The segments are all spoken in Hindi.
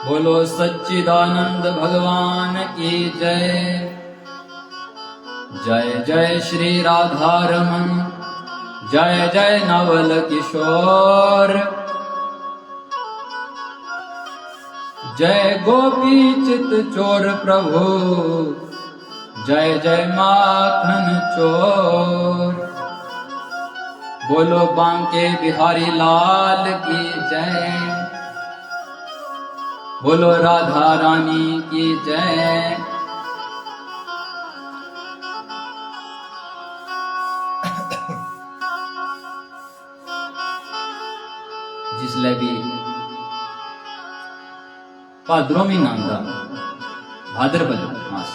बोलो सच्चिदानंद भगवान की जय। जय जय श्री राधा रमन, जय जय नवल किशोर, जय गोपी चित चोर प्रभु, जय जय माखन चोर। बोलो बांके बिहारी लाल की जय, बोलो राधा रानी की जय। जिसले भी भाद्रो महीना आंदा, भाद्रपद मास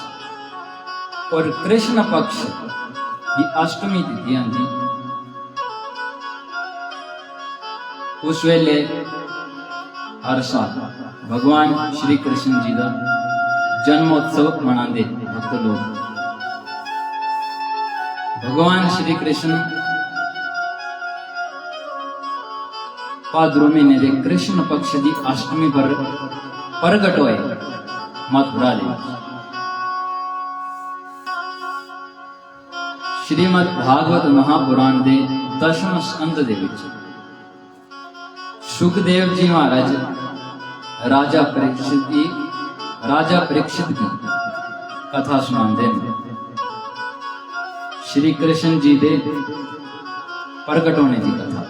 और कृष्ण पक्ष की अष्टमी तिथि आंदी, उस वेले हर साल भगवान श्री कृष्ण जी का जन्मोत्सव मनाते भक्त लोग। भगवान श्री कृष्ण भाद्रो महीने के कृष्ण पक्ष की अष्टमी पर प्रगट होए मथुरा दे। श्रीमद भागवत महापुराण के 10वें स्कंद दे विच सुखदेव जी महाराज राजा परीक्षित की कथा सुनाते हैं। श्री कृष्ण जी दे प्रगट होने की कथा।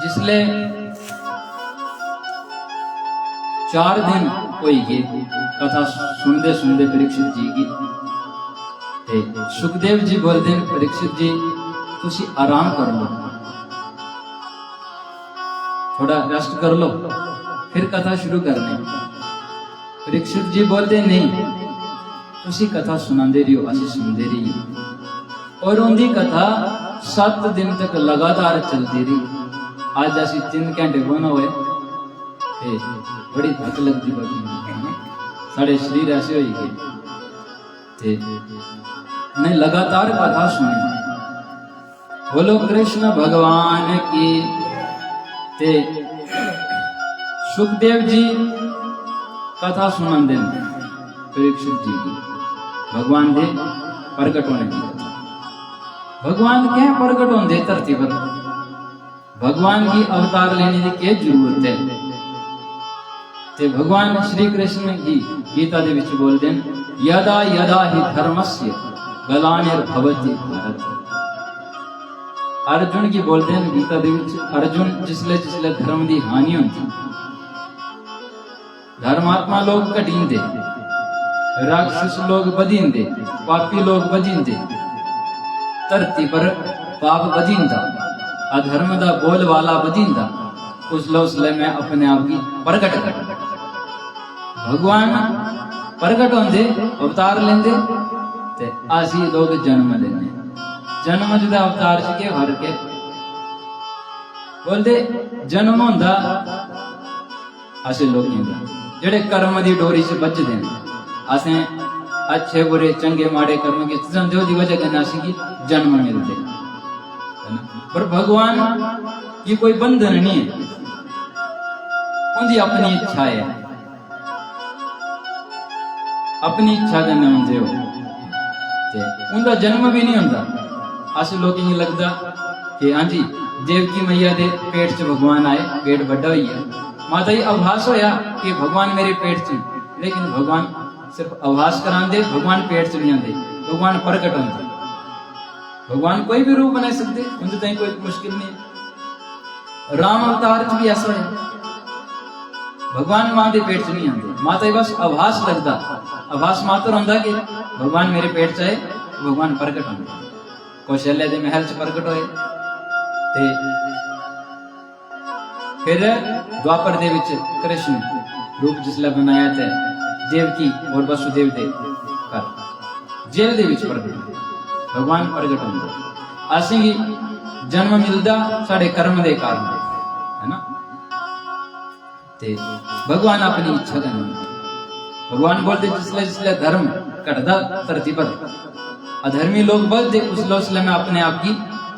जिसले 4 दिन हुई गए कथा सुनते सुनते परीक्षित जी की, सुखदेव जी बोलते हैं परीक्षित जी तुसी आराम कर लो, थोड़ा रेस्ट कर लो, फिर कथा शुरू करने। परीक्षित जी बोलते नहीं, तुसी कथा सुनाते रहियो, असी सुनते रहिए। और उनकी कथा 7 दिन तक लगातार चलती रही। आज असी 3 घंटे बोना हुए, बड़ी थक लगती पड़ी, साढ़े शरीर ऐसे हो गए। ने लगातार कथा सुनी। बोलो कृष्ण भगवान की। ते सुखदेव जी कथा सुना दे परीक्षित जी की, भगवान दे प्रगट होने की कथा। भगवान क्या प्रगट होंगे धरती पर? भगवान की अवतार लेने की क्या जरूरत है? ते भगवान श्री कृष्ण की गीता दे विच बोलते हैं, यदा यदा ही धर्मस्य ग्लानिर्भवति भारत। अर्जुन की बोलते हैं गीता दे विच, अर्जुन जिसले जिसले धर्म की हानि होती, धर्मात्मा लोग घटींदे, राक्षस लोग बदींदे, पापी लोग बदींदे, धरती पर पाप बदींदा, अधर्म दा बोल वाला बदींदा, उसले मैं अपने आप की प्रगट कर। भगवान प्रगट होंदे, अवतार लेंदे, ते आसी लोग जन्म लेने। जन्म जुदा अवतार च के फर्क है? बोलते जन्म होंदा असे लोग जेड़े कर्म की डोरी से बचते हैं। असें अच्छे बुरे चंगे माड़े कर्म की संजो की वजह कन्नै असें की जन्म मिलते। पर भगवान की कोई बंधन नहीं है, उनकी अपनी इच्छा है, अपनी इच्छा कन्नै होंदे हो। उनका जन्म भी नहीं होता। अस लोग लगता कि हाँ जी देवकी मैया के पेट च भगवान आए, पेट बड़ा हुई है, माता जी आभास होया कि भगवान मेरे पेट च, लेकिन भगवान सिर्फ आभास करांदे, भगवान पेट च नहीं आते, भगवान प्रकट होंगे। भगवान कोई भी रूप बना सकते, उनके ताई कोई मुश्किल नहीं। राम अवतार च भी ऐसा है, भगवान मां के पेट च नहीं आते, माता जी बस आभास लगता, आभास मात्र होंदा कि भगवान मेरे पेट च आए, भगवान प्रकट होंगे। कौशल्या के महल च प्रकट होए, ते फिर द्वापर दे विच कृष्ण रूप जिसले बनाया थे देवकी और वसुदेव दे घर जेल दे विच प्रकट भगवान प्रकट होंगे। असें गी जन्म मिलदा साडे कर्म दे कारण है ना, ते भगवान अपनी इच्छा करने। भगवान बोलते जिसले जिसले धर्म घटदा धरती पर, अधर्मी लोग बोलते उसले उसले मैं अपने आप की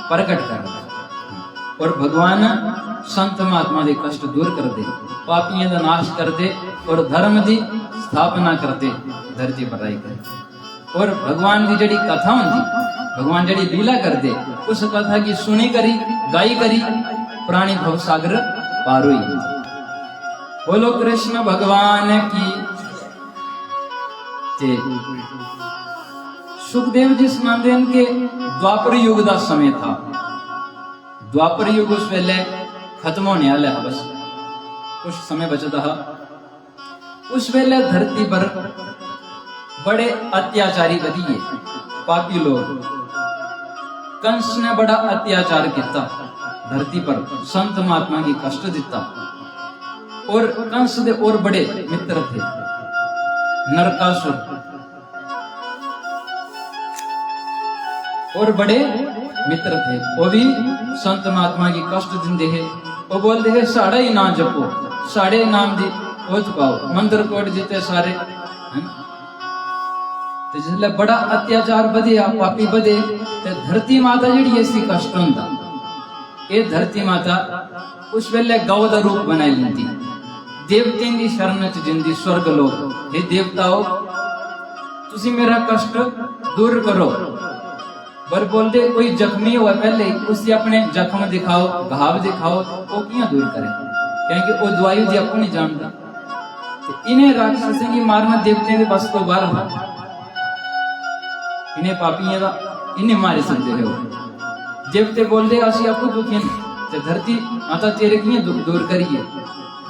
प्रकट कर। और भगवान संत महात्मा के कष्ट दूर कर दे, पापियों का नाश कर दे और धर्म की स्थापना करते धरती पर आई कर। और भगवान की जड़ी कथा होती, भगवान जड़ी लीला कर दे, उस कथा की सुनी करी गाई करी प्राणी भव सागर पार हुई। बोलो कृष्ण भगवान की जय। सुखदेव जी सुनाते हैं कि द्वापर युग का समय था। द्वापर युग उस वेले खत्म होने वाला है, बस कुछ समय बचता है। उस वेले धरती पर बड़े अत्याचारी बदिए पापी लोग। कंस ने बड़ा अत्याचार किया धरती पर, संत महात्मा की कष्ट दिता। और कंस दे और बड़े मित्र थे नरकासुर, और बड़े मित्र थे, वो भी संत महात्मा की कष्ट दिंदे है। वो बोलते है साड़ा ही ना जपो, साड़े नाम दी वो चुकाओ, मंदिर कोट जीते सारे। तो जिसले बड़ा अत्याचार बधिया पापी बधे, तो धरती माता जी ऐसी कष्ट होता, ये धरती माता उस वेले गौ का रूप बनाई लेती, देवतें की शरण च जिंदी स्वर्ग लोग। हे देवताओ, तुसी मेरा कष्ट दूर करो। पर बोलते कोई जख्मी हुआ पहले उसे अपने जख्म दिखाओ, घाव दिखाओ, वो क्यों दूर करे, क्योंकि वो दवाई जी आपको नहीं जानता। तो इन्हें राक्षसों की मारना देवते के बस को बाहर हो, इन्हें पापियों का इन्हें मारे सकते हो। देवते बोलते असी आपको दुखी तो धरती माता तेरे क्यों दुख दूर करिए।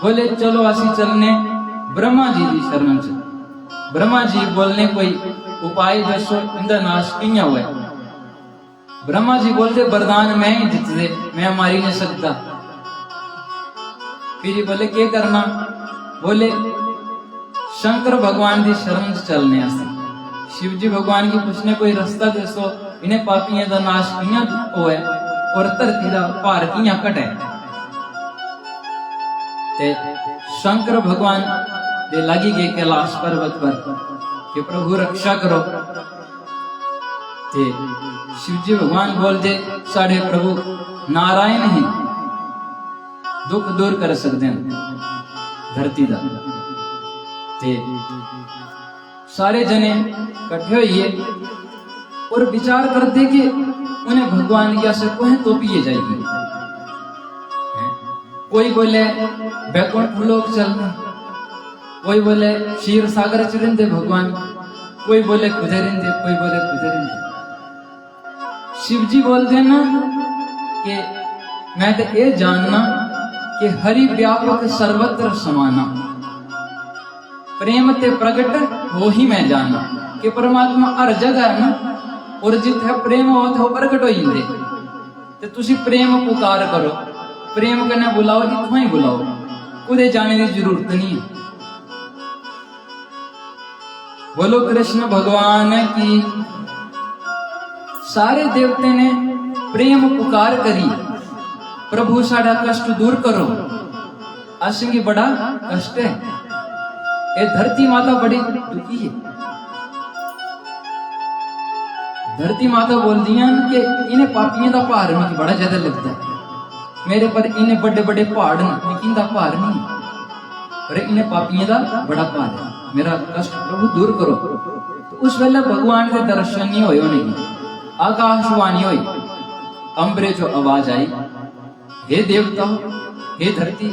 बोले चलो असी चलने ब्रह्मा जी की शरण से। ब्रह्मा जी बोलने कोई उपाय दसो, इनका नाश क्यों हुआ। ब्रह्मा जी बोलते वरदान मैं ही दित दे, मैं मारी नहीं सकता। फिर ये बोले क्या करना। बोले शंकर भगवान की शरण से चलने आसे। शिव जी भगवान की पूछने कोई रास्ता दसो, इन्हें पापियों का नाश किया होए और धरती का भार किया कटे। शंकर भगवान दे लगी गए कैलाश पर्वत पर कि प्रभु रक्षा करो। ते शिव जी भगवान बोलते साढ़े प्रभु नारायण ही दुख दूर कर सकते हैं धरती का। ते सारे जने इकट्ठे हुए और विचार करते कि उन्हें भगवान की आशा को तो पिए जाएगी। कोई बोले बैकुंठ लोक चलना, कोई बोले क्षीर सागर चरिंदे भगवान, कोई बोले कुजरिंदे, कोई बोले कुजरिंदे। शिव जी बोलते ना कि मैं तो ये जानना कि हरि व्यापक सर्वत्र समाना, प्रेम ते प्रगट हो ही मैं जाना कि परमात्मा हर जगह है ना, और जिथे प्रेम हो तो प्रगट हो जाते। ते तुसी प्रेम पुकार करो, प्रेम करने बुलाओ, इथों ही बुलाओ, कुदे जाने की जरूरत नहीं है। बोलो कृष्ण भगवान की। सारे देवते ने प्रेम पुकार करी, प्रभु साड़ा कष्ट दूर करो, असंगी बड़ा कष्ट है। ये धरती माता बड़ी दुखी है। धरती माता बोल दिया कि इन्हें पापियों का भार मुझे बड़ा ज्यादा लगता है, मेरे पर इन्हें बड़े बड़े पहाड़ लेकिन का भार नहीं, पर इन्हें पापियों का बड़ा भार है, मेरा कष्ट प्रभु दूर करो। तो उस वेले भगवान के दर्शन नहीं होए, नहीं आकाशवाणी हुई, अम्बरे जो आवाज आई, हे देवता, हे धरती,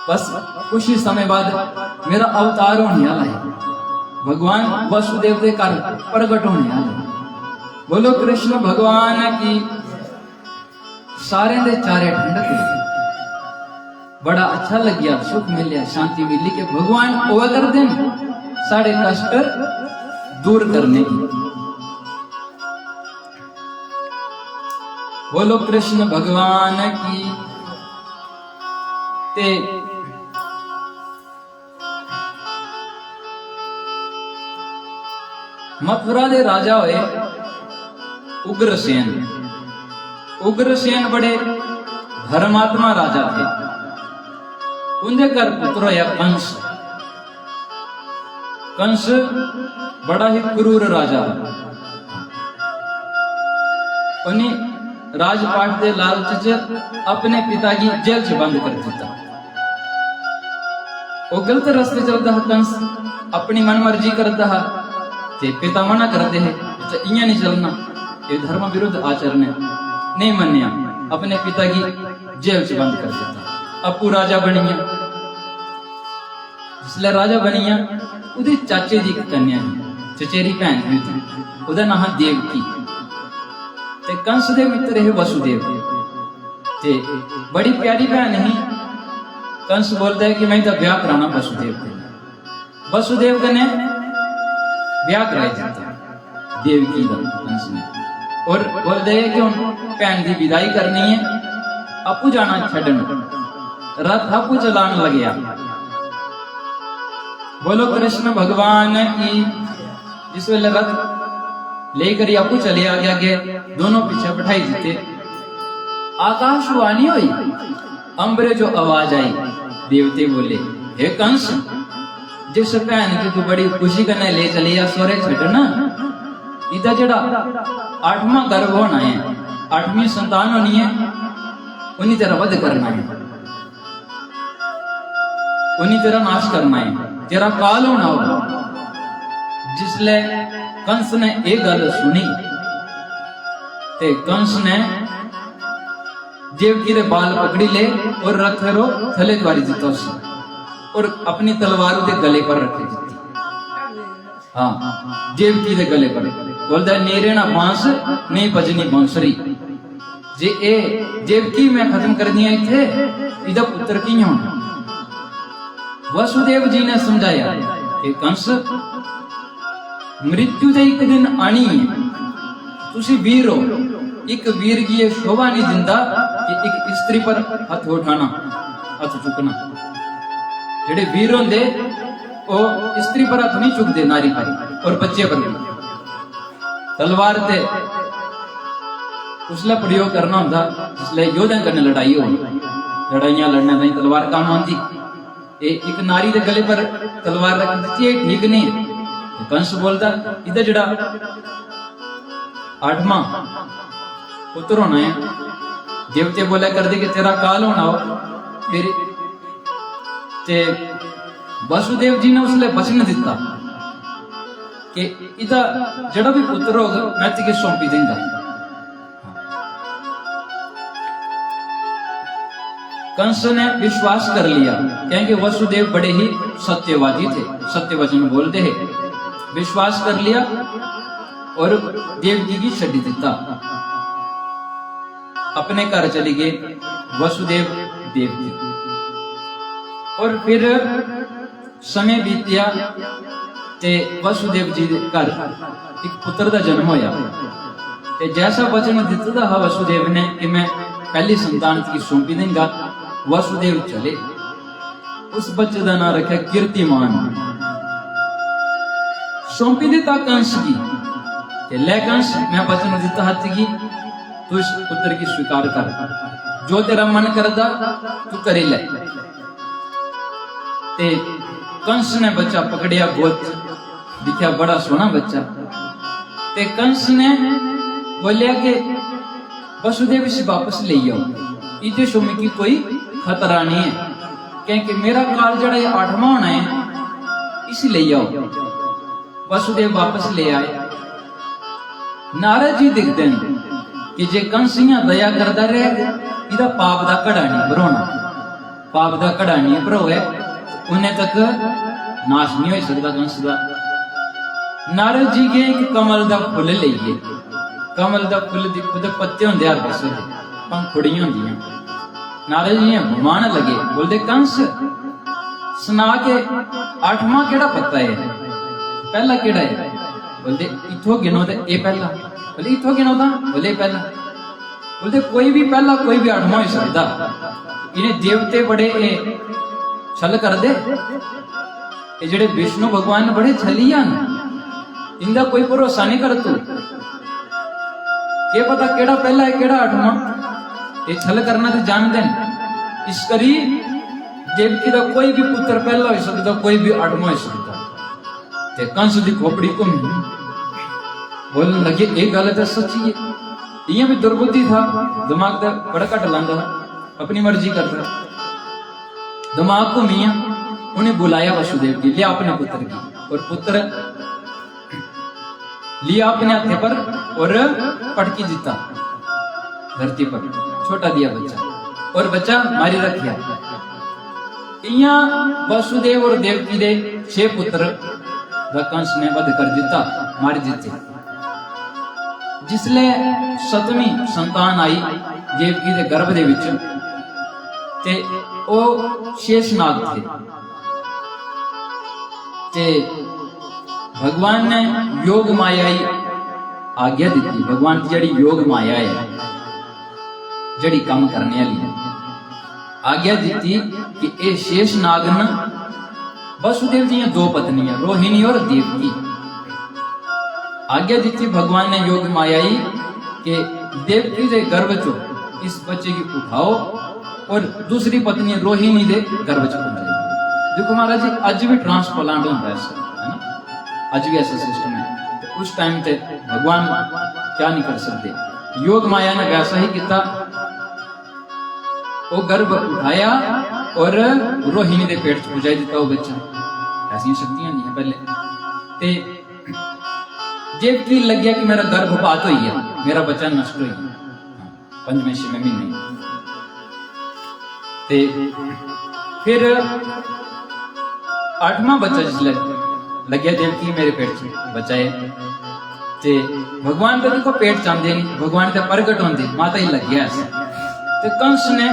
बस कुछ ही समय बाद मेरा अवतार होने वाला है, भगवान वसुदेव के घर प्रकट होने वाला है। बोलो कृष्ण भगवान की। सारे दे चारे ठंडक लगी, बड़ा अच्छा लग गया, सुख मिलिया, शांति मिली कि भगवान हुआ कर दें सारे कष्ट दूर करने की। बोलो कृष्ण भगवान की। ते मथुरा दे राजा हुए उग्रसेन। उग्रसेन बड़े धर्मात्मा राजा थे। उनके घर पुत्र होया कंस। कंस बड़ा ही क्रूर राजा। उन्हें राजपाट के लालच च अपने पिता की जेल च बंद कर दिता। वो गलत रास्ते चलता है कंस, अपनी मन मर्जी करता है, ते पिता मना करते हैं तो इया नहीं चलना, ये धर्म विरुद्ध आचरण है, नहीं मनिया, अपने पिता की जेल च बंद कर दिता। अपू राजा बनिया, जिसले राजा बनिया उदी चाचे दी कन्या चचेरी भैन भी थी, उदा नाम देवकी। ते कंस दे मित्र है वसुदेव, ते बड़ी प्यारी भैन ही। कंस बोलता है कि मैं तो ब्याह कराना वसुदेव को। वसुदेव ने ब्याह कराई दिता देवकी का कंस ने, और बोलते है कि हम भैन की विदाई करनी है, आपू जाना छड़न, रथ आपू चलान लग गया। बोलो कृष्ण भगवान की। जिस वेले रथ लेकर आपू चले आ गया, दोनों पीछे बैठाई देते। आकाशवाणी हुई, अंबरे जो आवाज आई, देवते बोले हे कंस, जिस भैन की तू बड़ी खुशी करने ले चली आ सोरे छड़ना, इधर जड़ा 8वां गर्भ होना है, 8वीं संतान होनी है, उन्हीं तेरा वध करना है, उन्हीं तेरा नाश करना है, तेरा काल होना होगा। जिसले कंस ने एक गल सुनी, ते कंस ने देवकी रे बाल पकड़ी ले और रथ रो थले द्वारी दिता उसे, और अपनी तलवार के गले पर रखे दी। हाँ, देवकी के गले पर बोलता है नेरे ना बांस नहीं बजनी बांसुरी। जे ए देवकी में खत्म कर दिया थे, इधर पुत्र की होना। वसुदेव जी ने समझाया कि कंस, मृत्यु ते एक दिन आनी है, तुसी वीर हो, एक वीर की ये शोभा नहीं दिंदा कि एक स्त्री पर हाथ उठाना, हाथ चुकना। जेडे वीर होंदे वो स्त्री पर हाथ नहीं चुकते, नारी पर और बच्चे पर भी। तलवार ते उसला प्रयोग करना होता जिसले योद्धा करने लड़ाई हो, लड़ाइयां लड़ने ताई तलवार काम आती। एक नारी के गले पर तलवार रख दी है, ठीक नहीं। कंस बोलता इधर जड़ा 8वां पुत्र होना है, देवते बोला कर दे कि तेरा काल होना हो। फिर ते वसुदेव जी ने उसले वचन दिता कि इधर जड़ा भी पुत्र होगा मैं तुझे सौंपी देंगा। कंस ने विश्वास कर लिया, क्योंकि वसुदेव बड़े ही सत्यवादी थे, सत्य वचन बोलते हैं। विश्वास कर लिया और देवकी की छड़ी दिता, अपने घर चली गए वसुदेव देवकी। और फिर समय बीतिया ते वसुदेव जी घर एक पुत्र का जन्म होया। ते जैसा वचन दिता था वसुदेव ने कि मैं पहली संतान की सौंपी देंगा, वसुदेव चले। उस बच्चे का नाम रखा कीर्तिमान। सौंपी देता कंस की, ले कंस मैं वचन दिता हाथी की, तू इस पुत्र की स्वीकार कर, जो तेरा मन करता तू करे ले। ते कंस ने बच्चा पकड़िया, गोद दिखा बड़ा सोना बच्चा। ते कंस ने बोलिया कि वसुदेव इसे वापस ले आओ, इतने समय की कोई खतरा नहीं है, क्योंकि मेरा काल जड़ा 8वां होना है, इसे ले आओ। वसुदेव वापस ले आए। नारद जी दिखते हैं कि जे कंस इयां दया करता रहे, इदा पाप दा घड़ा नहीं भरोना, पाप दा घड़ा नहीं भरोए, उन्हें तक नाश नहीं हो सकता कंस दा। नारद जी के एक कमल दा फुल लेइए, कमल दा फुल दी खुद पत्ते होंदे हर पासे, पंखुड़ियां होंदियां। नारद जी घुमान लगे, बोलते कंस सुना के 8वां केड़ा पत्ता है, पहला केड़ा है? बोलते इथों गिनो ते ए पहला। बोले इथों गिनो था? बोले पहला। बोलते कोई भी पहला कोई भी 8वां हो सकता। इन्हें देवते बड़े छल कर दे, ये जेड़े विष्णु भगवान बड़े छलिया इनका कोई भरोसा नहीं कर तू, के पता केड़ा पहला है केड़ा 8वां। ये छल करना तो जान देन। इस करी देवकी का कोई भी पुत्र पहला हो सकता, कोई भी 8वां हो सकता। कंस की खोपड़ी को बोलने लगे एक गल तो सच्ची है, इं भी दुर्बुद्धि था, दिमाग का बड़ा घट लाता, अपनी मर्जी करता, दिमाग को मियाँ उन्हें बुलाया वसुदेव की, लिया अपने पुत्र की, और पुत्र लिया अपने हाथे पर और पटकी जीता धरती पर, छोटा दिया बच्चा, और बच्चा मारी रखिया। इया वसुदेव और देवकी दे 6 पुत्र कंस ने वध कर जीता, मार जीते। जिसले 7वीं संतान आई देवकी दे गर्भ दे विच, ते ओ शेषनाग थे, ते भगवान ने योग माया आज्ञा दी। भगवान की जड़ी योग माया है, जड़ी काम करने वाली है, आज्ञा दी कि ए शेषनाग न वसुदेव जी 2 पत्नियां रोहिणी और देवकी। आज्ञा दी भगवान ने योग मायाई कि देवकी दे गर्भ चो इस बच्चे की उठाओ और दूसरी पत्नी रोहिणी दे गर्भ च पहुंचाई। देखो महाराज जी, आज भी ट्रांसप्लांट होता है ना, आज भी ऐसा सिस्टम है। तो उस टाइम पे भगवान क्या नहीं कर सकते, योग माया ने वैसा ही किया, वो गर्भ उठाया और रोहिणी दे पेट च पहुंचाई दिता वो बच्चा। ऐसी शक्तियां नहीं है पहले। ते देवकी लग गया कि मेरा गर्भपात हो गया, मेरा बच्चा नष्ट हो गया 5वें 6वें महीने। ते फिर 8वां बच्चा जिसले लग गया देवकी मेरे पेट च बच्चा है, ते भगवान तो देखो पेट चाहते नहीं, भगवान तो प्रगट होंगे, माता ही लग गया ऐसा। तो कंस ने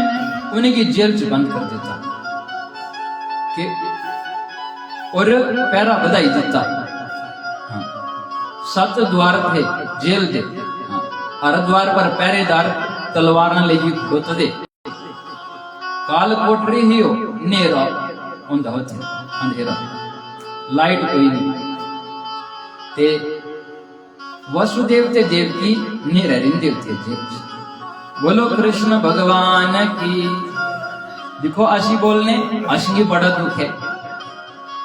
उन्हें की जेल च बंद कर देता कि और पैरा बधाई देता। 7 द्वार थे जेल दे, हर द्वार पर पहरेदार तलवार लेके खड़ोते दे। काल कोठरी ही हो नेरा होंदा होता, अंधेरा, लाइट कोई नहीं। ते वसुदेव ते देवकी नेरा रिंदे थे जेल। बोलो कृष्ण भगवान की। देखो अशी बोलने अशी बड़ा दुख है।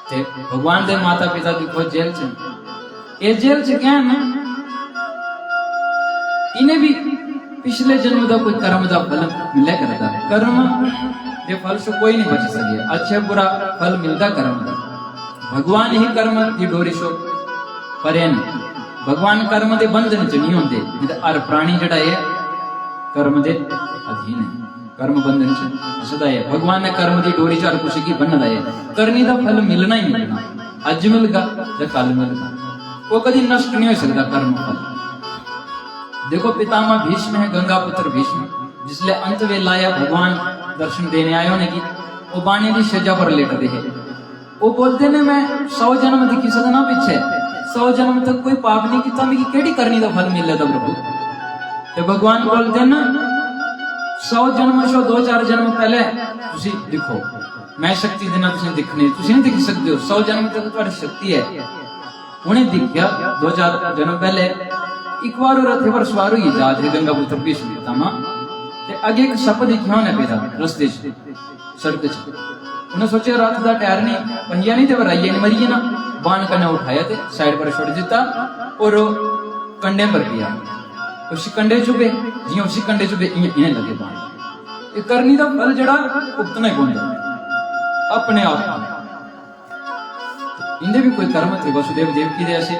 ते भगवान दे माता पिता देखो जेल च, ये जेल च क्या है, इन्हें भी पिछले जन्म का कोई कर्म का फल मिला करता। कर्म के फल से कोई नहीं बच सके, अच्छा बुरा फल मिलता कर्म का। भगवान ही कर्म की डोरी सो परे न, भगवान कर्म के बंधन च नहीं होंगे। हर प्राणी जड़ा है कर्म दे अधीन है, कर्म बंधन च सदा है। भगवान ने कर्म की डोरी च हर कुछ की बन है, करनी का फल मिलना ही मिलना, अज मिलगा या कल मिलगा, वो कभी नष्ट नहीं हो सकता कर्म फल। देखो पितामह भीष्म है, गंगा पुत्र भीष्म, जिसले अंत वेला आया भगवान दर्शन देने आए होने की, वो बाणी की सजा पर लेटते है। वो बोलते ने मैं 100 जन्म दिखी सकना पीछे, 100 जन्म तक कोई पाप नहीं किया, मेरी केड़ी करनी का फल मिले था प्रभु। तो भगवान बोलते न 100 जन्म 2-4 जन्म पहले तुसी दिखो, मैं शक्ति देना तुसी दिखने, तुसी नहीं दिख सकते हो। 100 जन्म तक तुम्हारी शक्ति है। उन्हें दिखा 2-4 जन्म पहले एक बार रथे पर सवार हुई जात है गंगा पुत्र भीष्म पितामह, ते आगे एक सप दिखा उन्हें पेदा रस्ते सड़क च। उन्हें सोचा रात का टायर नहीं, पहिया नहीं, तो राइया ने मरिए ना, बाण कने उठाया ते साइड पर छोड़ दिता और कंडे पर पिया। उसी कंडे चुभे, जियां उसी कंडे चुभे इन्हें लगे बाण। ये करनी का फल जड़ा उतना ही होंदा अपने आप। इनके भी कोई कर्म थे वसुदेव देवकी दे ऐसे।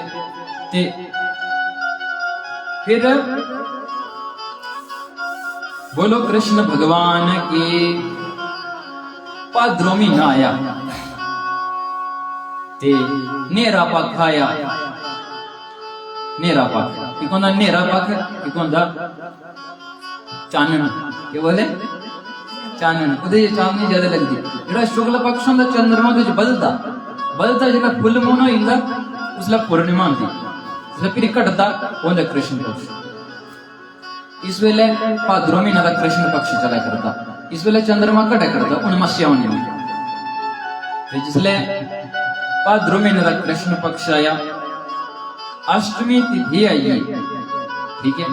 ते फिर बोलो कृष्ण भगवान की। भाद्रो महीना आया ते नेरा पक्ष आया। नेरा पक्ष एक होंदा नेरा पक्ष, एक होंदा चानन। के बोले चानन, उदे चांदनी ज्यादा लगदी। जेड़ा शुक्ल पक्ष होंदा चंद्रमा दे बदलदा बदलदा, जेड़ा फुल मून होंदा उसला पूर्णिमा होंदी, उसला फिर घटदा होंदा कृष्ण पक्ष। इस वेले भाद्रो महीना का कृष्ण पक्ष चला करता। इस वेले चंद्रमा घटा करता, उन मस्या होने में। जिसले भाद्रो महीने का कृष्ण पक्ष आया, अष्टमी तिथि आई, ठीक है,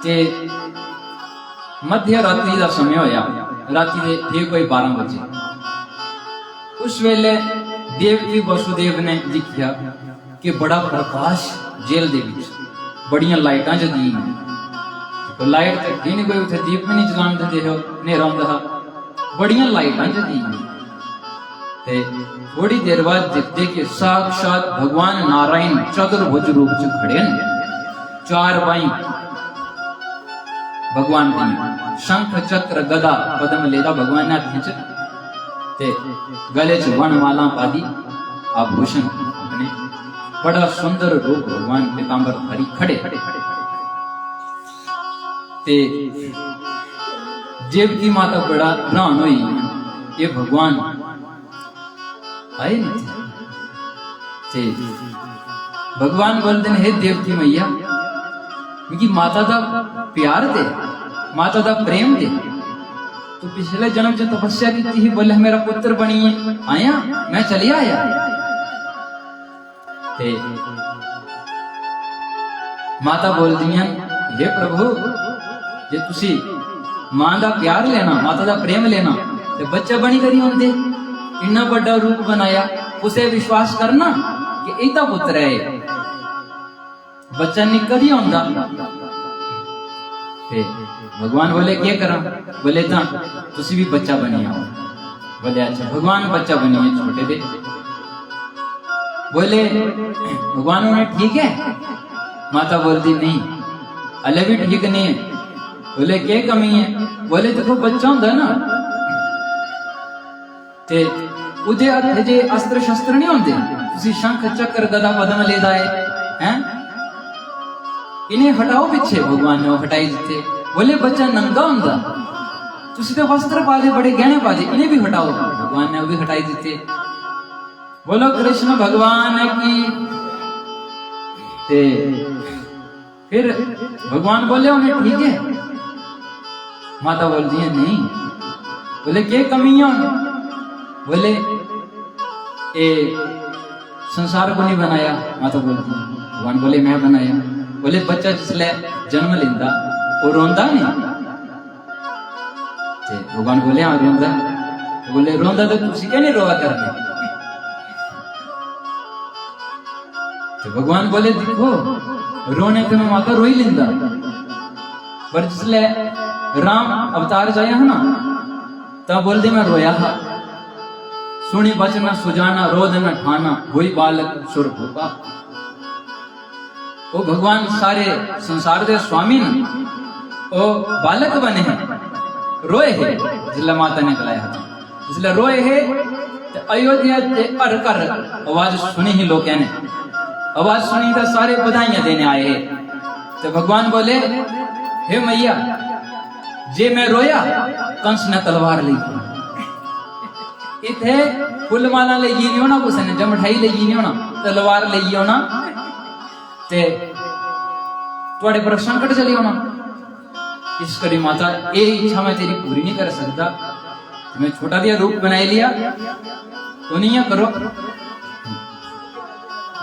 ते मध्य रात्रि का समय होया, रात्रि दे थे कोई 12 बजे। उस वेले देवकी वसुदेव ने दिखा कि बड़ा प्रकाश जेल दे विच, बड़िया लाइटा जगी तो लाइट तक नहीं कोई उसे दीप भी नहीं जलान देते हो नेरा होंदा बड़िया लाइटा जगी ते थोड़ी देर बाद दिखते कि साक्षात भगवान नारायण चतुर्भुज रूप च खड़े न चार बाई भगवान की शंख चक्र गदा पद्म लेदा भगवान ने खींच ते गले च वनमाला पादी आभूषण अपने बड़ा सुंदर रूप भगवान पीतांबर धारी खड़े ते देवकी माता बड़ा हैरान हुई ये भगवान आए नहीं ते भगवान बोलते हे देवकी मैया मिगी माता दा प्यार दे माता दा प्रेम दे तो पिछले जन्म च तपस्या की थी बोले मेरा पुत्र बनी आया मैं चली आया ते माता बोल दियां हे प्रभु जे तुसी मां दा प्यार लेना माता दा प्रेम लेना ते बच्चा बनी करी होंदे इन्ना बड़ा रूप बनाया उसे विश्वास करना कि इदा पुत्र है बच्चा निकल ही होंदा ते भगवान बोले क्या करा बोले ता तुसी भी बच्चा बनी आओ बोले अच्छा भगवान बच्चा बनी है छोटे दे बोले भगवान उन्हें ठीक है माता बोलती नहीं अले भी ठीक नहीं है बोले क्या कमी है बोले देखो बच्चा होंदा ना ते उदे हत्थ जे अस्त्र शस्त्र नहीं होंदे तुसी शंख चक्र गदा पद्म लेदा है इन्हें हटाओ पीछे भगवान ने हटाई दिते बोले बच्चा नंगा होंदा तुसी तो वस्त्र पादे बड़े गहने पादे इन्हें भी हटाओ भगवान ने भी हटाई दिते बोलो कृष्ण भगवान की ते फिर भगवान बोले उन्हें ठीक है माता बोलती है नहीं बोले क्या कमियां बोले ए संसार को नहीं बनाया माता बोलती है भगवान बोले मैं बनाया बोले बच्चा जिसले जन्म लेंदा वो रोंदा नहीं ते भगवान बोले हाँ रोंदा बोले रोंदा तो तुसी क्या नहीं रोआ करने तो भगवान बोले देखो रोने पे मैं माता रोई लेंदा पर जिसले राम अवतार जाया है ना तब बोल दे मैं रोया हा सुनी बचना सुजाना रोद न ठाना हुई बालक सुर भूपा वो भगवान सारे संसार के स्वामी न वो बालक बने हैं रोए है जिला माता ने कलाया था इसलिए रोए है तो अयोध्या ते हर कर आवाज सुनी ही लोग ने आवाज सुनी तो सारे बधाइयां देने आए हैं तो भगवान बोले हे मैया जे मैं रोया कंस ने तलवार ली इथे फुलमाला ले नहीं होना कुछ ने जब मिठाई ले नहीं होना तलवार ले होना ते तुहाडे पर संकट चली होना इस करी माता ये इच्छा मैं तेरी पूरी नहीं कर सकता मैं छोटा दिया रूप बना लिया तो नहीं करो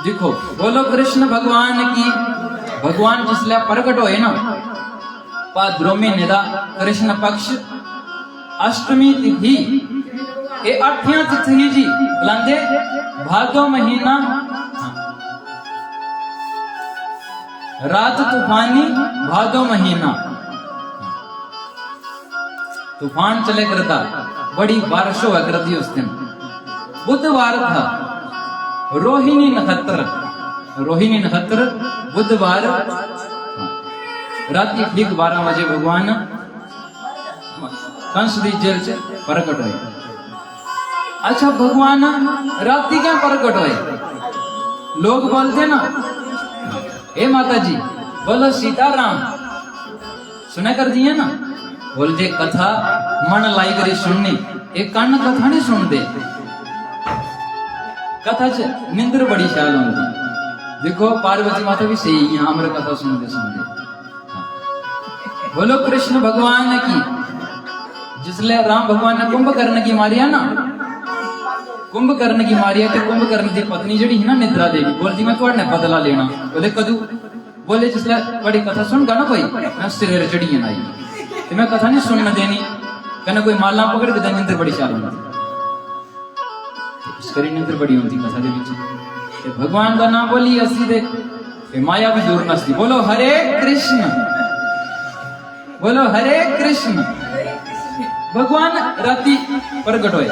देखो बोलो कृष्ण भगवान की भगवान जिसले प्रकट होए ना भाद्रो महीने का कृष्ण पक्ष अष्टमी तिथि ये 8 तिथि जी बुलांदे भादो महीना रात तूफानी भादो महीना तूफान चले करता बड़ी बारिश हुआ करती उस दिन बुधवार था रोहिणी नक्षत्र बुधवार रात ठीक 12 बजे भगवान कंस दी जेल से प्रकट हुए अच्छा भगवान राती क्या प्रकट हुए लोग बोलते ना हे माता जी बोलो सीताराम सुना कर दिए ना बोलते कथा मन लाई करी सुननी एक कान कथा नहीं सुनते कथा च निंद्र बड़ी ख्याल होती देखो पार्वती माता भी सही है हमारे कथा सुनते सुनते बोलो कृष्ण भगवान की जिसले राम भगवान ने कुंभकर्ण की मारिया ना कुंभकर्ण की मारिया कि कुंभकर्ण की पत्नी जड़ी है ना निद्रा देवी बोलती मैं थोड़े बदला लेना बोले कदू बोले जिसले बड़ी कथा सुनगा ना कोई मैं सिर चढ़ी आई तो मैं कथा नहीं सुनने देनी कहना कोई माला पकड़ के निंद्र बड़ी ख्याल होती इस करी निंद्र बड़ी होती कथा दे विच भगवान का नाम बोली असी दे ये माया भी दूर नसती। बोलो हरे कृष्ण, बोलो हरे कृष्ण। भगवान राती प्रकट होए।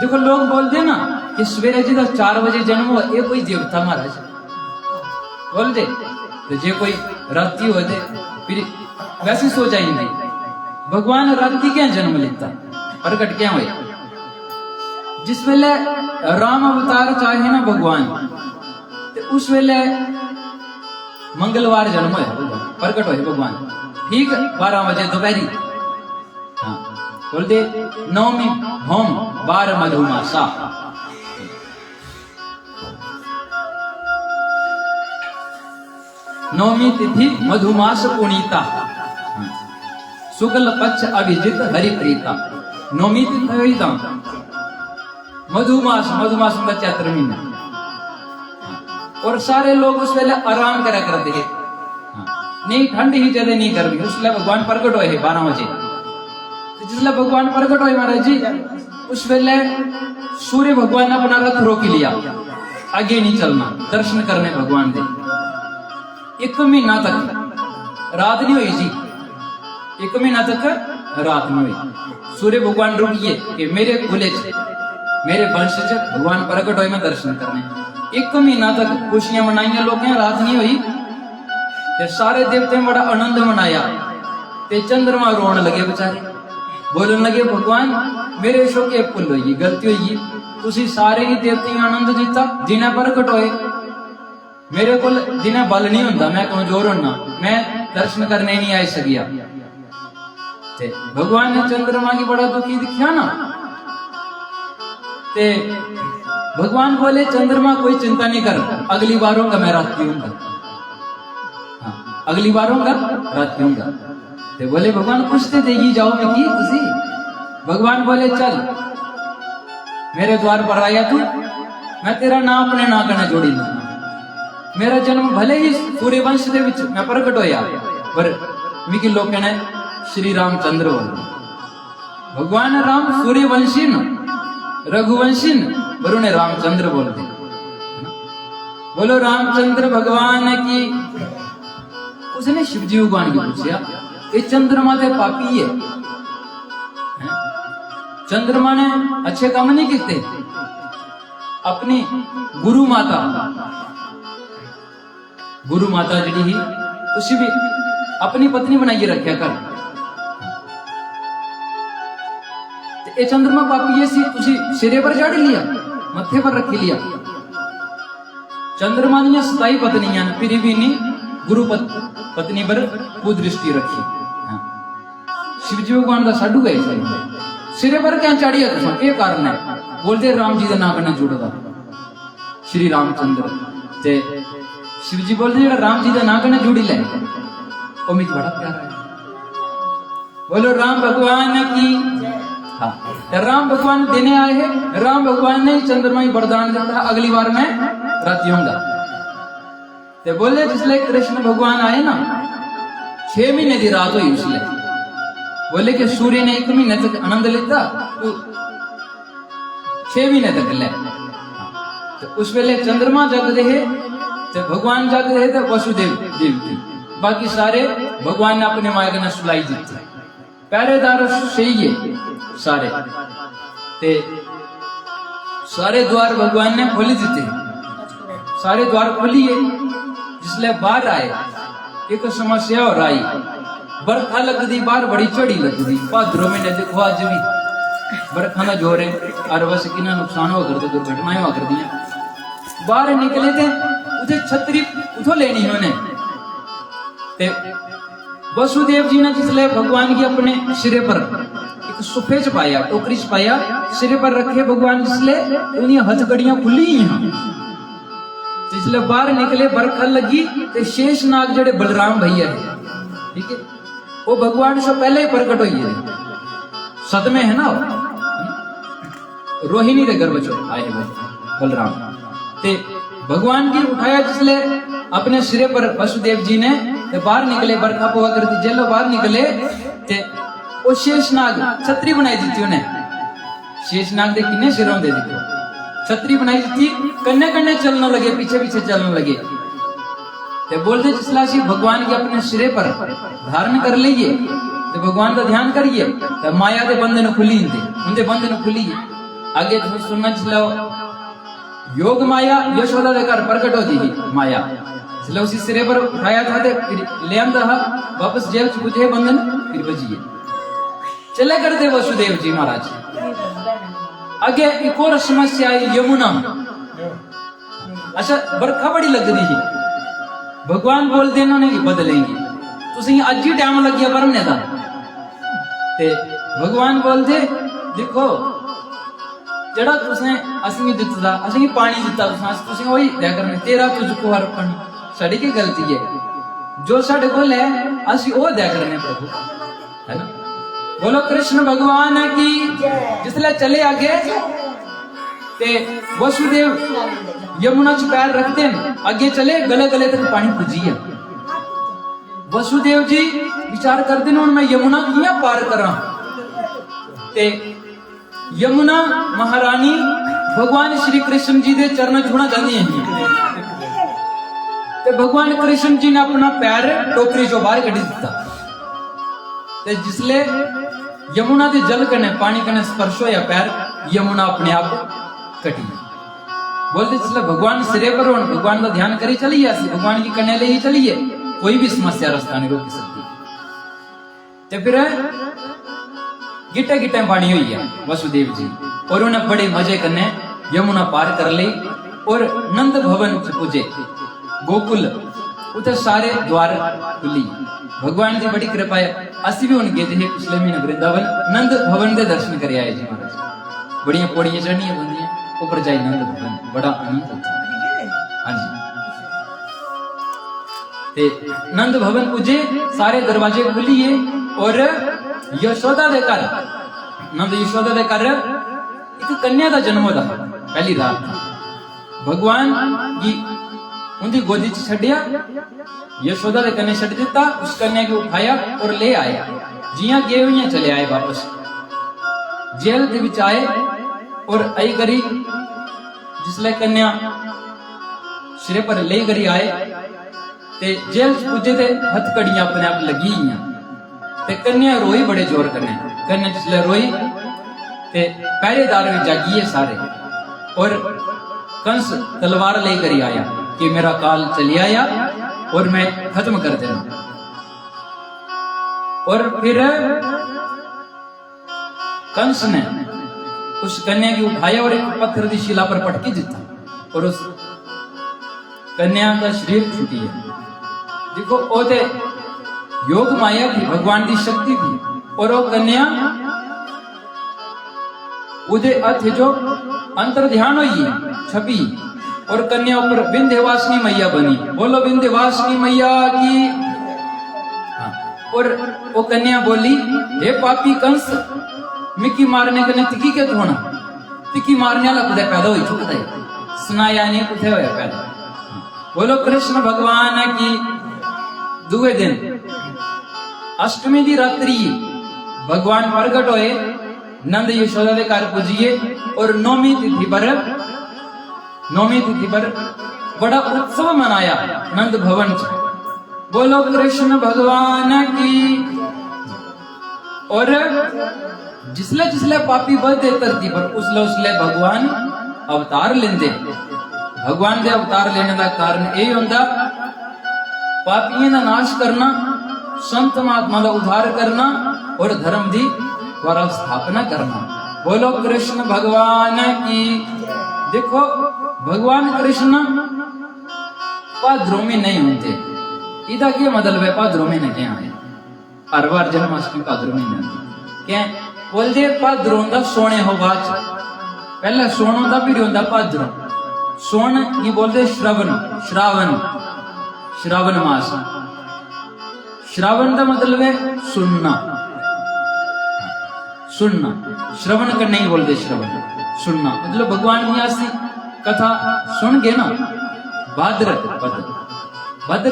देखो लोग बोलते ना कि सवेरे जी 4 बजे जन्म हुआ, ये कोई देवता महाराज बोल दे, तो जे कोई राती हो दे फिर वैसे सो जाएंगे। भगवान राती क्या जन्म लेता, प्रकट क्या हुए? जिस वेले राम अवतार चाहे ना भगवान, तो उस वेले मंगलवार जन्म होया, प्रकट होए भगवान ठीक 12 बजे दोपहरी। हाँ बोल दे नवमी होम 12 मधुमासा। नवमी तिथि मधुमास पुनीता, शुक्ल पक्ष अभिजित हरिप्रीता। नवमी तिथि मधुमास, मधुमास मतलब चैत्र महीना। और सारे लोग उस वेले आराम करा करते हैं, नहीं ठंड ही ज्यादा नहीं कर रही। उसले भगवान प्रकट हुए 12 बजे। तो जिसले भगवान प्रकट हुए महाराज जी, उस वेले सूर्य भगवान ने अपना रथ रोक लिया, आगे नहीं चलना, दर्शन करने भगवान दे। 1 महीना तक रात नहीं हुई जी, 1 महीना तक रात नहीं हुई। सूर्य भगवान रुक गए कि मेरे कुले मेरे वंशज भगवान प्रकट हुए, मैं दर्शन करने। 1 महीना तक खुशियां मनाई लोग, रात नहीं हुई। ते सारे देवते बड़ा आनंद मनाया। ते चंद्रमा रोने लगे बेचारे, बोलने लगे भगवान मेरे शो के भुल हुई, गलती हुई, तुसी सारे ही देवते आनंद दिता, जिन्हें प्रकट होए मेरे को जिन्हें बल नहीं होता, मैं कमजोर होना, मैं दर्शन करने नहीं आ सकिया। ते भगवान ने चंद्रमा की बड़ा दुखी दिखा ना। ते भगवान बोले चंद्रमा कोई चिंता नहीं कर, अगली बार होगा मैं रात्रि हूंगा, अगली बार होगा रात्रि हूंगा। ते बोले भगवान कुछ तो देगी जाओ मैं की तुसी। भगवान बोले चल मेरे द्वार पर आया तू, मैं तेरा नाम अपने ना करना जोड़ी लूंगा। मेरा जन्म भले ही सूर्यवंश दे विच मैं प्रकट होया, पर मिकी लोग कहने श्री रामचंद्र बोल। भगवान राम सूर्यवंशी न रघुवंशी न, पर उन्हें रामचंद्र बोल दे। बोलो रामचंद्र भगवान की। उसने शिवजी भगवान की पूछा ये चंद्रमा के पापी है, चंद्रमा ने अच्छे काम नहीं किए। अपनी गुरु माता जी ही उसी भी अपनी पत्नी बनाइए रखा कर। ये चंद्रमा पापी है सी तुसी सिरे पर चाड़ लिया, मत्थे पर रख लिया। चंद्रमा ने 27 पत्नियां फिर भी नहीं गुरु पत्नी पर कुदृष्टि रखी। शिवजी भगवान का साडू गए सिरे पर क्या चाड़िया क्या कारण है? बोलते राम जी का नाम करना जुड़ता श्री रामचंद्र। ते शिवजी बोलते जो राम जी का नाम करना जुड़ी ले, वो मुझे बड़ा प्यारा है। बोलो राम भगवान की। हाँ राम भगवान देने आए हैं, राम भगवान ने चंद्रमा ही वरदान दिया अगली बार मैं रात्रि होगा। ते बोले जिसले कृष्ण भगवान आए ना 6 महीने की रात हुई उसले। बोले कि सूर्य ने 1 महीने तक आनंद लेता, तो 6 महीने तक ले। तो उस वेले चंद्रमा जग रहे, तो भगवान जग रहे थे वसुदेव देवकी, बाकी सारे भगवान ने अपने माया ने सुलाई दी थी। पहरेदार सही है सारे, ते सारे द्वार भगवान ने खोली देते, सारे द्वार खोलिए। जिसले बाहर आए एक समस्या और आई, बरखा लग दी, बाहर बड़ी चढ़ी लग दी। भाद्रों में देखो आज भी बरखा ना जोर है, और बस कितना नुकसान हुआ करते, दुर्घटनाएं हुआ कर दिया। बाहर निकले थे, उसे छतरी उठो लेनी उन्होंने। ते वसुदेव जी ने जिसले भगवान की अपने सिरे पर एक सुफे च पाया, टोकरी च पाया, सिरे पर रखे भगवान, जिसले उन्हें हथकड़ियां खुली यहाँ। जिसले बाहर निकले बरखा लगी, ते शेष नाग जड़े बलराम भैया है, ठीक है, वो भगवान से पहले ही प्रकट हुई है। सदमे है ना, रोहिणी रे गर्भ चो आए वो बलराम। ते भगवान की उठाया जिसले अपने सिरे पर वसुदेव जी ने, ते बाहर निकले, बरखा पोवा कर दी, जेलो बाहर निकले, ते वो शेषनाग छतरी बनाई दी थी उन्हें। शेषनाग दे किन्ने सिरों दे दी छतरी बनाई थी, कन्ने कन्ने चलने लगे, पीछे पीछे चलने लगे। ते बोलते जिसला सी भगवान के अपने सिरे पर धारण कर लीजिए तो भगवान का ध्यान करिए तो माया के बंधन खुली उनके बंधन खुली आगे तो सुनना चलो योग माया यशोदा देकर प्रकट होती थी माया इसलिए उसी सिरे पर उठाया था ले आंदा वापस जेल से बुझे बंधन फिर बजिए चले करते वसुदेव जी महाराज आगे एक और समस्या आई यमुना अच्छा बरखा बड़ी लग रही है भगवान बोलते इन्होंने कि बदलेंगे तुसी अज ही टाइम लग गया परमने दा ते भगवान बोलते देखो जड़ा तुसें असमी दित्ता असमी पानी दित्ता तुसें वही दया करने तेरा तुझको अर्पण साड़ी की गलती है जो साढ़े को है असि वो दया करने प्रभु है ना बोलो कृष्ण भगवान की जिसले चले आगे ते वसुदेव यमुना च पैर रखते हैं आगे चले गले गले तक पानी पुजी है वसुदेव जी विचार करते हैं मैं यमुना किया पार करा ते यमुना महारानी भगवान श्री कृष्ण जी दे चरण छूना चाहती है ते भगवान कृष्ण जी ने अपना पैर टोकरी चो बाहर कढ़ी दिता ते जिसले यमुना के जल कने पानी कने स्पर्श होया पैर यमुना अपने आप कटी बोलते जिसले भगवान सिरे पर हो भगवान का ध्यान करी चलिए भगवान की कन्या ले ही चलिए कोई भी समस्या रास्ता नहीं रोक सकती ते फिर गिटे गिटे पानी हुई है वसुदेव जी और उन्हें बड़े मजे करने यमुना पार कर ली और नंद भवन पूजे गोकुल उधर सारे द्वार खुली भगवान की बड़ी कृपा है असि भी उनके थे पिछले महीने वृंदावन नंद भवन के दर्शन कर आए जी महाराज बड़िया पौड़ियां चढ़नियां बंदियां ऊपर जाए नंद भवन बड़ा आनंद होता हाँ जी ते नंद भवन पूजे सारे दरवाजे खुलिए और यशोदा दे घर नंद यशोदा दे घर एक कन्या का जन्म होता पहली रात भगवान की उनकी गोदी च छड़िया यशोदा दे कन्या छड़ दिता उस कन्या को उठाया और ले आया जिया गए हुए चले आए वापस जेल के विच आए और आई करी जिसले कन्या सिरे पर ले करी आए ते जेल पूजे ते हथकड़ियां अपने आप लगी ते कन्या रोई बड़े जोर करने कन्या जिसले रोई ते पहरेदार में जागिए सारे और कंस तलवार ले करी आया कि मेरा काल चली आया और मैं खत्म कर देना और फिर कंस ने उस कन्या की उठाया और एक पत्थर की शिला पर पटकी दिता और उस कन्या का शरीर छूटी है देखो ओते योग माया थी भगवान की शक्ति थी और वो कन्या उदे अर्थ जो अंतर ध्यान हुई छपी और कन्या ऊपर विंध्यवासिनी मैया बनी बोलो विंध्यवासिनी मैया की हाँ। और वो कन्या बोली हे पापी कंस मिकी मारने कने तिकी के होना तिकी मारने वाला कुछ पैदा हुई चुका है सुनाया नहीं कुछ होया पैदा बोलो कृष्ण भगवान की दूसरे दिन अष्टमी की रात्रि भगवान प्रकट होए नंद यशोदा के घर पूजिए और नौवीं तिथि पर बड़ा उत्सव मनाया नंद भवन बोलो कृष्ण भगवान की और जिसले जिसले पापी बढ़ते धरती पर उसले भगवान अवतार लेंदे भगवान के अवतार लेने का कारण यही होता पापियों का नाश करना संत महात्मा का उद्धार करना और धर्म की द्वारा स्थापना करना बोलो कृष्ण भगवान की देखो भगवान कृष्ण पाद्रों में नहीं होते इधर क्या मतलब है पाद्रों में नहीं आए हर बार जन्माष्टमी पाद्रों में नहीं क्या बोलते पाद्रों का सोने हो बात पहले सोनों का भी होता पाद्रों सोन ये बोलते श्रावण मास श्रावण का मतलब है सुनना श्रवण का नहीं बोलते श्रवण सुनना मतलब भगवान की आसी कथा सुन के ना भाद्र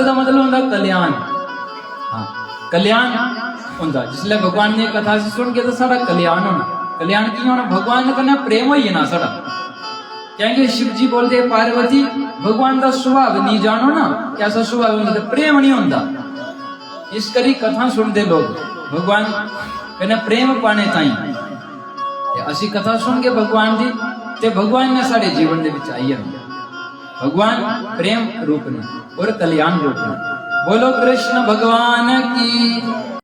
का मतलब होता कल्याण हाँ कल्याण होता जिसले भगवान ने कथा से सुन के तो सारा कल्याण होना कल्याण की होना भगवान कन्या प्रेम ही ना सारा कहेंगे शिव जी बोलते पार्वती भगवान का स्वभाव नहीं जानो ना, कैसा स्वभाव होता, प्रेम नहीं होता। इस करी कथा सुनते लोग भगवान कहने प्रेम पाने ताई असी कथा सुन के भगवान दी ते भगवान ने सारे जीवन दे विच आई है। भगवान प्रेम रूप ने और कल्याण रूप ने। बोलो कृष्ण भगवान की।